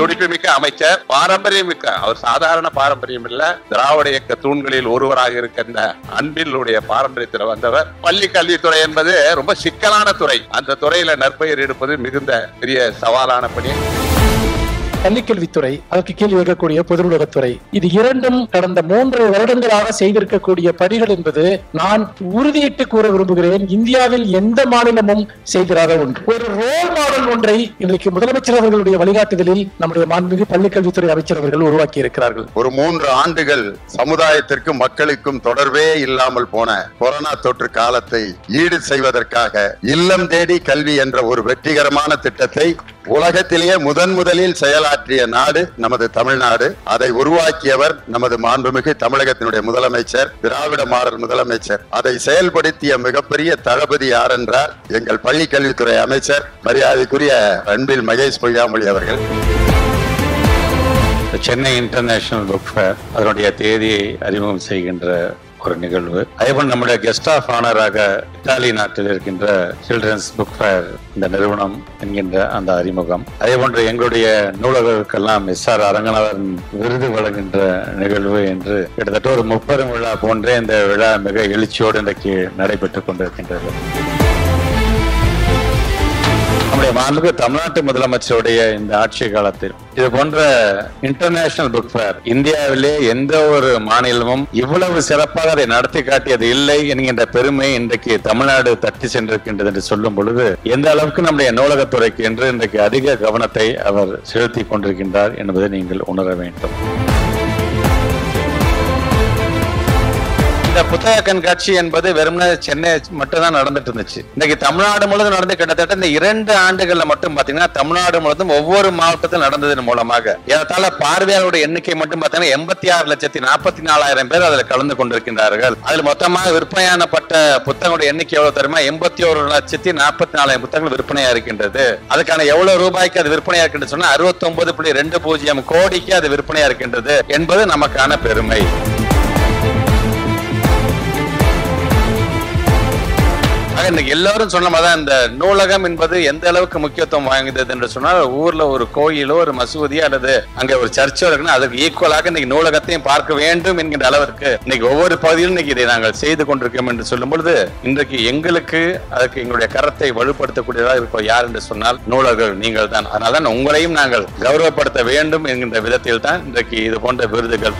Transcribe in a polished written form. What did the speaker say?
துடிப்புமிக்க அமைச்சர், பாரம்பரியம் மிக்க, அவர் சாதாரண பாரம்பரியம் இல்ல, திராவிட இயக்க தூண்களில் ஒருவராக இருக்கின்ற அன்பிலுடைய பாரம்பரியத்தில் வந்தவர். பள்ளி கல்வித்துறை என்பது ரொம்ப சிக்கலான துறை. அந்த துறையில நற்பெயர் எடுப்பது மிகுந்த பெரிய சவாலான பணி. பள்ளிக்கல்வித்துறை, அதற்கு கீழ் இருக்கக்கூடிய பொது நூலகத்துறை, இது இரண்டும் கடந்த 3 வருடங்களாக செய்திருக்கக்கூடிய பணிகள் என்பது நான் உறுதியிட்டு கூற விரும்புகிறேன், இந்தியாவில் எந்த மாநிலமும் செய்திராத ஒன்று. ஒரு ரோல் மாடல் ஒன்றை இன்றைக்கு முதலமைச்சர் அவர்களுடைய வழிகாட்டுதலில் நம்முடைய மாண்புமிகு பள்ளிக்கல்வித்துறை அமைச்சர் அவர்கள் உருவாக்கி இருக்கிறார்கள். ஒரு 3 ஆண்டுகள் சமுதாயத்திற்கும் மக்களுக்கும் தொடர்பே இல்லாமல் போன கொரோனா தொற்று காலத்தை ஈடு செய்வதற்காக இல்லம் தேடி கல்வி என்ற ஒரு வெற்றிகரமான திட்டத்தை உலகத்திலேயே முதலில் செயலாற்றிய நாடு நமது தமிழ்நாடு. அதை உருவாக்கியவர் நமது மாண்புமிகு தமிழகத்தினுடைய முதலமைச்சர், திராவிட மாடல் முதலமைச்சர். அதை செயல்படுத்திய மிகப்பெரிய தளபதி யார் என்றால் எங்கள் பள்ளி கல்வித்துறை அமைச்சர் மரியாதைக்குரிய அன்பில் மகேஷ் பொய்யாமொழி அவர்கள். சென்னை இன்டர்நேஷனல் புக் ஃபேர் அதனுடைய தேதியை அறிமுகம் செய்கின்ற ஒரு நிகழ்வு. அதேபோல் நம்முடைய கெஸ்ட் ஆஃப் ஆனராக இத்தாலி நாட்டில் இருக்கின்ற சில்ட்ரன்ஸ் புக் ஃபேர் இந்த நிறுவனம் என்கின்ற அந்த அறிமுகம். அதேபோன்று எங்களுடைய நூலகர்களுக்கெல்லாம் SR அரங்கநாதன் விருது வழங்குகின்ற நிகழ்வு என்று கிட்டத்தட்ட ஒரு 30 விழா போன்றே இந்த விழா மிக எழுச்சியோடு இன்றைக்கு நடைபெற்றுக் கொண்டிருக்கின்றது. நம்முடைய மாண்புமிகு தமிழ்நாட்டு முதலமைச்சருடைய இந்த ஆட்சி காலத்தில் இது போன்ற இன்டர்நேஷனல் புக் ஃபேர் இந்தியாவிலே எந்த ஒரு மாநிலமும் இவ்வளவு சிறப்பாக அதை நடத்தி காட்டியது இல்லை என்கின்ற பெருமை இன்றைக்கு தமிழ்நாடு தட்டி சென்றிருக்கின்றது என்று சொல்லும் பொழுது எந்த அளவுக்கு நம்முடைய நூலகத்துறைக்கு என்று இன்றைக்கு அதிக கவனத்தை அவர் செலுத்தி கொண்டிருக்கின்றார் என்பதை நீங்கள் உணர வேண்டும். இந்த புத்தக கண்காட்சி என்பது வெறுமனே சென்னை மட்டும்தான் நடந்துட்டு இருந்துச்சு. இன்னைக்கு தமிழ்நாடு முழுவதும் நடந்து கிட்டத்தட்ட இந்த 2 ஆண்டுகள்ல மட்டும் பாத்தீங்கன்னா தமிழ்நாடு முழுவதும் ஒவ்வொரு மாவட்டத்தில் நடந்ததன் மூலமாக ஏறத்தாழ பார்வையாளருடைய எண்ணிக்கை மட்டும் பாத்தீங்கன்னா 86,44,000 பேர் அதில் கலந்து கொண்டிருக்கின்றார்கள். அதில் மொத்தமாக விற்பனையானப்பட்ட புத்தகங்களுடைய எண்ணிக்கை எவ்வளவு தெரியுமா? 81,44,000 புத்தகங்கள் விற்பனையா இருக்கின்றது. அதுக்கான எவ்வளவு ரூபாய்க்கு அது விற்பனையா இருக்கின்றது சொன்னா 69.20 கோடிக்கு அது விற்பனையா இருக்கின்றது என்பது நமக்கான பெருமை. இன்னைக்கு எல்லாரும் சொன்ன மாதிரி இந்த நூலகம் என்பது எந்த அளவுக்கு முக்கியத்துவம் வாய்ந்தது என்று சொன்னால், ஊர்ல ஒரு கோயிலோ ஒரு மசூதியோ அல்லது அங்க ஒரு சர்ச்சோ இருக்குன்னா அதுக்கு ஈக்குவலாக இன்னைக்கு நூலகத்தையும் பார்க்க வேண்டும் என்கின்ற அளவிற்கு இன்னைக்கு ஒவ்வொரு பகுதியிலும் இன்னைக்கு இதை நாங்கள் செய்து கொண்டிருக்கோம் என்று சொல்லும் பொழுது இன்றைக்கு எங்களுக்கு அதுக்கு எங்களுடைய கரத்தை வலுப்படுத்தக்கூடியதாக இருப்போம் யார் என்று சொன்னால் நூலகர்கள் நீங்கள் தான். அதனால்தான் உங்களையும் நாங்கள் கௌரவப்படுத்த வேண்டும் என்கின்ற விதத்தில் தான் இன்றைக்கு இது போன்ற விருதுகள்